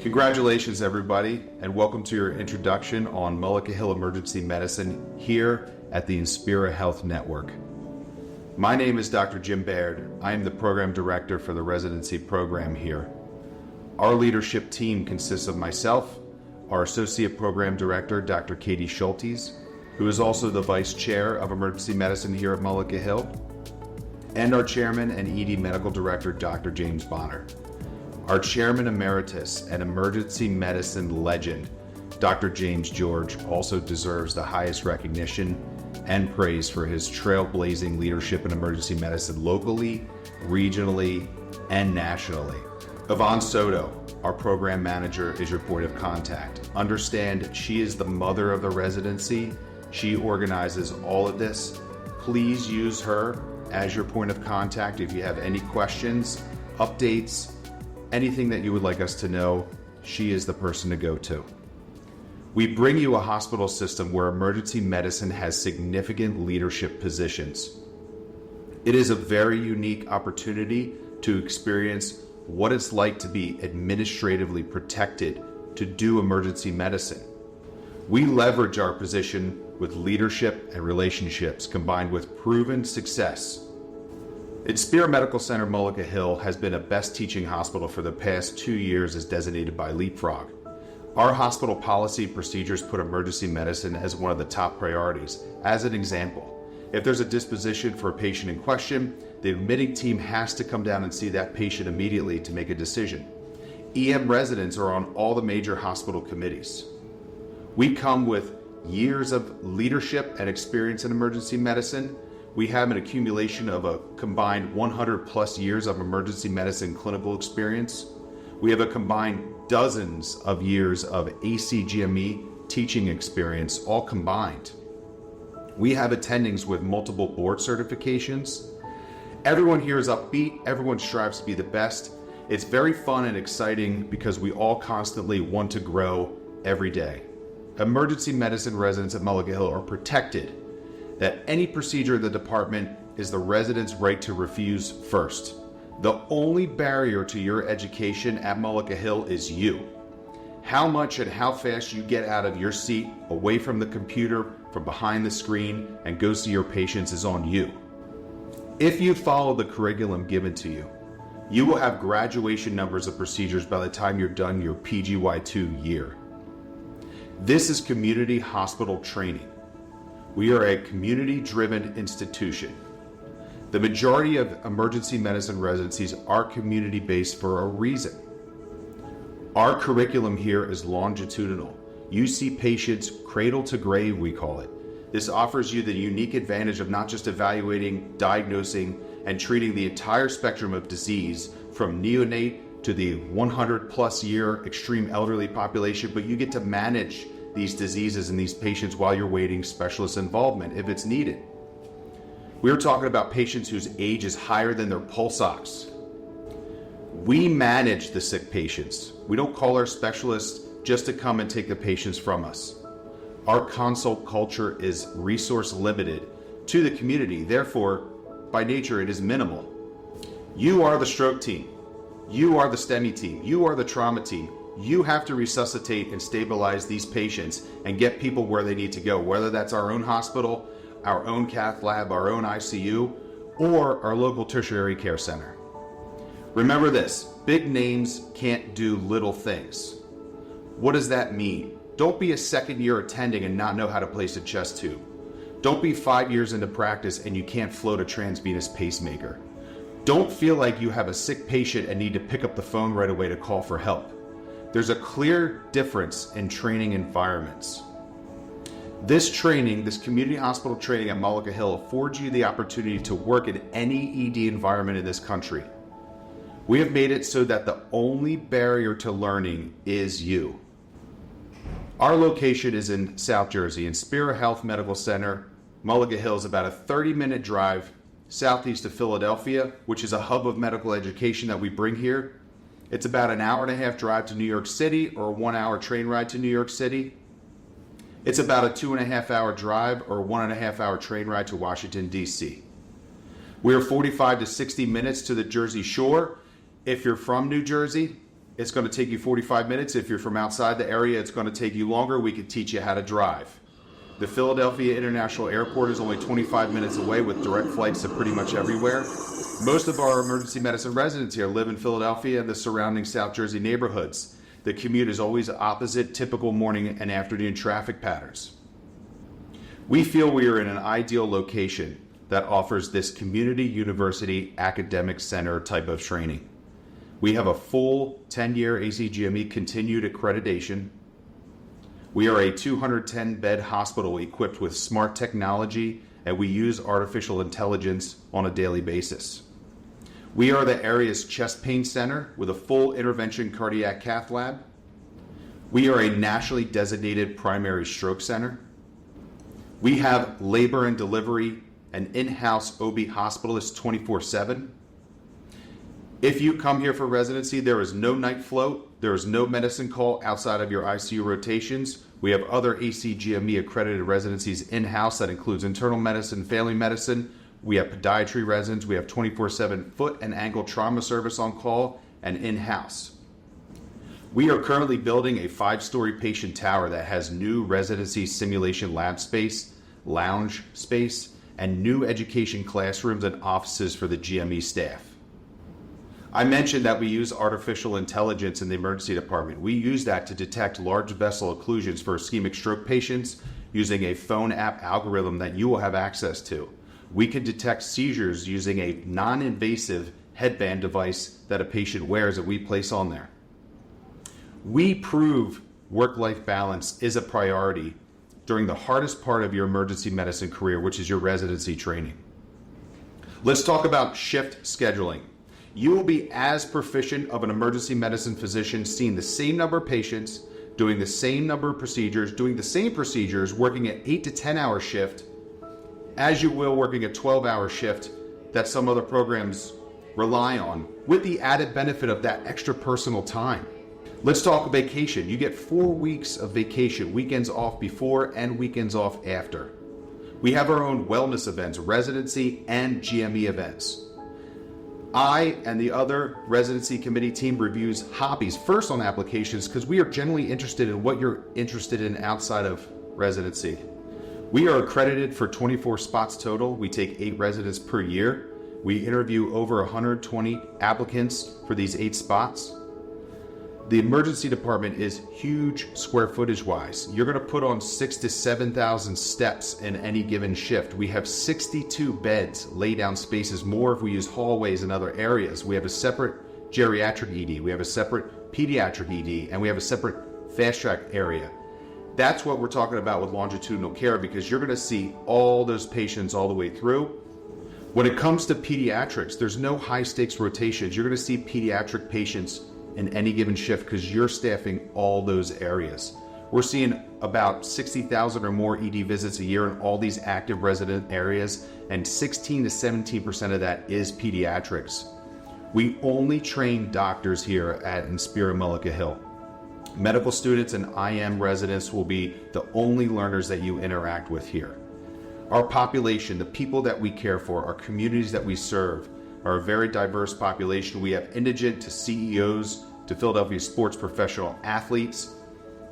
Congratulations, everybody, and welcome to your introduction on Mullica Hill Emergency Medicine here at the Inspira Health Network. My name is Dr. Jim Baird. I am the Program Director for the residency program here. Our leadership team consists of myself, our Associate Program Director, Dr. Katie Schultes, who is also the Vice Chair of Emergency Medicine here at Mullica Hill, and our Chairman and ED Medical Director, Dr. James Bonner. Our Chairman Emeritus and Emergency Medicine legend, Dr. James George, also deserves the highest recognition and praise for his trailblazing leadership in emergency medicine locally, regionally, and nationally. Yvonne Soto, our program manager, is your point of contact. Understand, she is the mother of the residency. She organizes all of this. Please use her as your point of contact if you have any questions, updates, anything that you would like us to know. She is the person to go to. We bring you a hospital system where emergency medicine has significant leadership positions. It is a very unique opportunity to experience what it's like to be administratively protected to do emergency medicine. We leverage our position with leadership and relationships combined with proven success. Inspira Medical Center Mullica Hill has been a best teaching hospital for the past 2 years as designated by Leapfrog. Our hospital policy procedures put emergency medicine as one of the top priorities. As an example, if there's a disposition for a patient in question, the admitting team has to come down and see that patient immediately to make a decision. EM residents are on all the major hospital committees. We come with years of leadership and experience in emergency medicine. We have an accumulation of a combined 100 plus years of emergency medicine clinical experience. We have a combined dozens of years of ACGME teaching experience, all combined. We have attendings with multiple board certifications. Everyone here is upbeat. Everyone strives to be the best. It's very fun and exciting because we all constantly want to grow every day. Emergency medicine residents at Mullica Hill are protected that any procedure in the department is the resident's right to refuse first. The only barrier to your education at Mullica Hill is you. How much and how fast you get out of your seat, away from the computer, from behind the screen, and go see your patients is on you. If you follow the curriculum given to you, you will have graduation numbers of procedures by the time you're done your PGY2 year. This is community hospital training. We are a community-driven institution. The majority of emergency medicine residencies are community-based for a reason. Our curriculum here is longitudinal. You see patients cradle to grave, we call it. This offers you the unique advantage of not just evaluating, diagnosing, and treating the entire spectrum of disease from neonate to the 100 plus year extreme elderly population, but you get to manage these diseases and these patients while you're waiting specialist involvement if it's needed. We're talking about patients whose age is higher than their pulse ox. We manage the sick patients. We don't call our specialists just to come and take the patients from us. Our consult culture is resource limited to the community. Therefore, by nature, it is minimal. You are the stroke team. You are the STEMI team. You are the trauma team. You have to resuscitate and stabilize these patients and get people where they need to go, whether that's our own hospital, our own cath lab, our own ICU, or our local tertiary care center. Remember this, big names can't do little things. What does that mean? Don't be a second year attending and not know how to place a chest tube. Don't be 5 years into practice and you can't float a transvenous pacemaker. Don't feel like you have a sick patient and need to pick up the phone right away to call for help. There's a clear difference in training environments. This training, this community hospital training at Mullica Hill affords you the opportunity to work in any ED environment in this country. We have made it so that the only barrier to learning is you. Our location is in South Jersey, Inspira Health Medical Center. Mullica Hill is about a 30-minute drive southeast of Philadelphia, which is a hub of medical education that we bring here. It's about an hour and a half drive to New York City or a 1 hour train ride to New York City. It's about a 2.5 hour drive or a 1.5 hour train ride to Washington, D.C. We are 45 to 60 minutes to the Jersey Shore. If you're from New Jersey, it's going to take you 45 minutes. If you're from outside the area, it's going to take you longer. We could teach you how to drive. The Philadelphia International Airport is only 25 minutes away with direct flights to pretty much everywhere. Most of our emergency medicine residents here live in Philadelphia and the surrounding South Jersey neighborhoods. The commute is always opposite typical morning and afternoon traffic patterns. We feel we are in an ideal location that offers this community university academic center type of training. We have a full 10-year ACGME continued accreditation. We are a 210-bed hospital equipped with smart technology, and we use artificial intelligence on a daily basis. We are the area's chest pain center with a full intervention cardiac cath lab. We are a nationally designated primary stroke center. We have labor and delivery and in-house OB hospitalist 24/7. If you come here for residency, there is no night float. There is no medicine call outside of your ICU rotations. We have other ACGME accredited residencies in-house that includes internal medicine, family medicine. We have podiatry residents. We have 24/7 foot and ankle trauma service on call and in-house. We are currently building a 5-story patient tower that has new residency simulation lab space, lounge space, and new education classrooms and offices for the GME staff. I mentioned that we use artificial intelligence in the emergency department. We use that to detect large vessel occlusions for ischemic stroke patients using a phone app algorithm that you will have access to. We can detect seizures using a non-invasive headband device that a patient wears that we place on there. We prove work-life balance is a priority during the hardest part of your emergency medicine career, which is your residency training. Let's talk about shift scheduling. You will be as proficient of an emergency medicine physician seeing the same number of patients, doing the same number of procedures, doing the same procedures, working an 8 to 10 hour shift, as you will working a 12-hour shift that some other programs rely on, with the added benefit of that extra personal time. Let's talk vacation. You get 4 weeks of vacation, weekends off before and weekends off after. We have our own wellness events, residency and GME events. I and the other residency committee team reviews hobbies first on applications because we are generally interested in what you're interested in outside of residency. We are accredited for 24 spots total. We take 8 residents per year. We interview over 120 applicants for these 8 spots. The emergency department is huge square footage wise. You're going to put on 6,000 to 7,000 steps in any given shift. We have 62 beds, lay down spaces, more if we use hallways and other areas. We have a separate geriatric ED, we have a separate pediatric ED, and we have a separate fast track area. That's what we're talking about with longitudinal care, because you're going to see all those patients all the way through. When it comes to pediatrics, there's no high stakes rotations. You're going to see pediatric patients in any given shift because you're staffing all those areas. We're seeing about 60,000 or more ED visits a year in all these active resident areas, and 16 to 17% of that is pediatrics. We only train doctors here at Inspira Mullica Hill. Medical students and IM residents will be the only learners that you interact with here. Our population, the people that we care for, our communities that we serve, are a very diverse population. We have indigent to CEOs to Philadelphia sports professional athletes.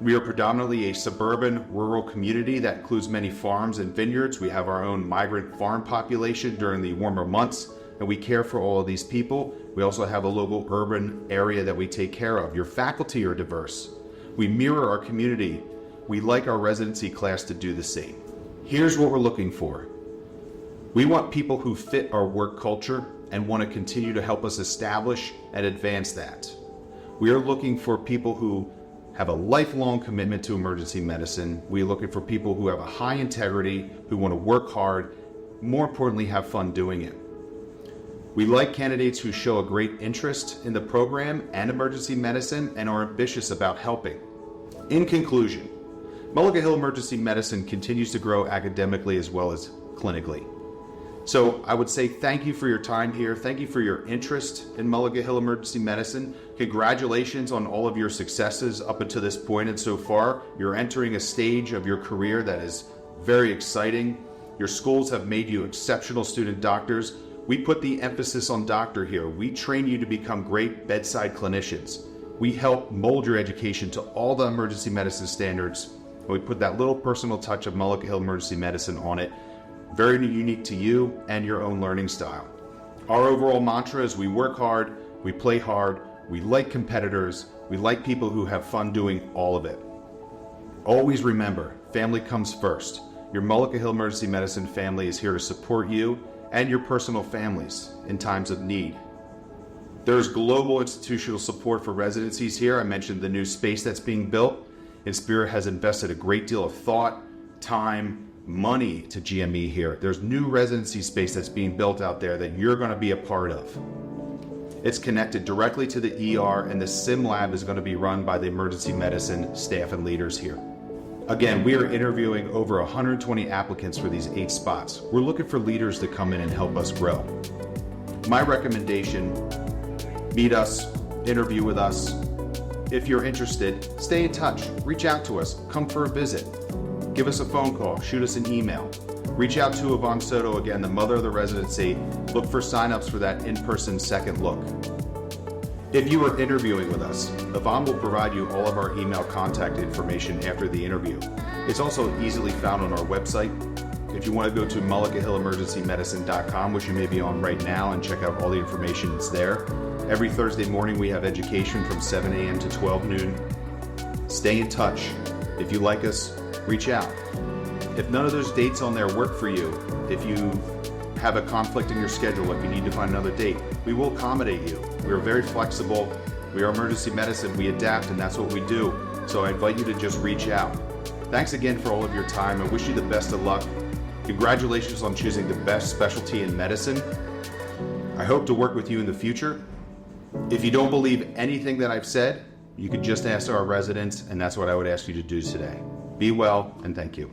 We are predominantly a suburban rural community that includes many farms and vineyards. We have our own migrant farm population during the warmer months, and we care for all of these people. We also have a local urban area that we take care of. Your faculty are diverse. We mirror our community. We like our residency class to do the same. Here's what we're looking for. We want people who fit our work culture and want to continue to help us establish and advance that. We are looking for people who have a lifelong commitment to emergency medicine. We are looking for people who have a high integrity, who want to work hard, more importantly, have fun doing it. We like candidates who show a great interest in the program and emergency medicine and are ambitious about helping. In conclusion, Mullica Hill Emergency Medicine continues to grow academically as well as clinically. So I would say thank you for your time here. Thank you for your interest in Mullica Hill Emergency Medicine. Congratulations on all of your successes up until this point and so far. You're entering a stage of your career that is very exciting. Your schools have made you exceptional student doctors. We put the emphasis on doctor here. We train you to become great bedside clinicians. We help mold your education to all the emergency medicine standards. And we put that little personal touch of Mullica Hill Emergency Medicine on it, very unique to you and your own learning style. Our overall mantra is we work hard, we play hard, we like competitors, we like people who have fun doing all of it. Always remember, family comes first. Your Mullica Hill Emergency Medicine family is here to support you and your personal families in times of need. There's global institutional support for residencies here. I mentioned the new space that's being built. Inspira has invested a great deal of thought, time, money to GME here. There's new residency space that's being built out there that you're going to be a part of. It's connected directly to the ER, and the sim lab is going to be run by the emergency medicine staff and leaders here. Again, we are interviewing over 120 applicants for these 8 spots. We're looking for leaders to come in and help us grow. My recommendation, meet us, interview with us. If you're interested, stay in touch, reach out to us, come for a visit. Give us a phone call, shoot us an email. Reach out to Yvonne Soto, again, the mother of the residency. Look for signups for that in-person second look. If you are interviewing with us, Yvonne will provide you all of our email contact information after the interview. It's also easily found on our website. If you want to go to mullicahillemergencymedicine.com, which you may be on right now, and check out all the information that's there. Every Thursday morning we have education from 7 a.m. to 12 noon. Stay in touch. If you like us, reach out. If none of those dates on there work for you, if you have a conflict in your schedule, if you need to find another date, we will accommodate you. We are very flexible. We are emergency medicine. We adapt, and that's what we do. So I invite you to just reach out. Thanks again for all of your time. I wish you the best of luck. Congratulations on choosing the best specialty in medicine. I hope to work with you in the future. If you don't believe anything that I've said, you could just ask our residents, and that's what I would ask you to do today. Be well, and thank you.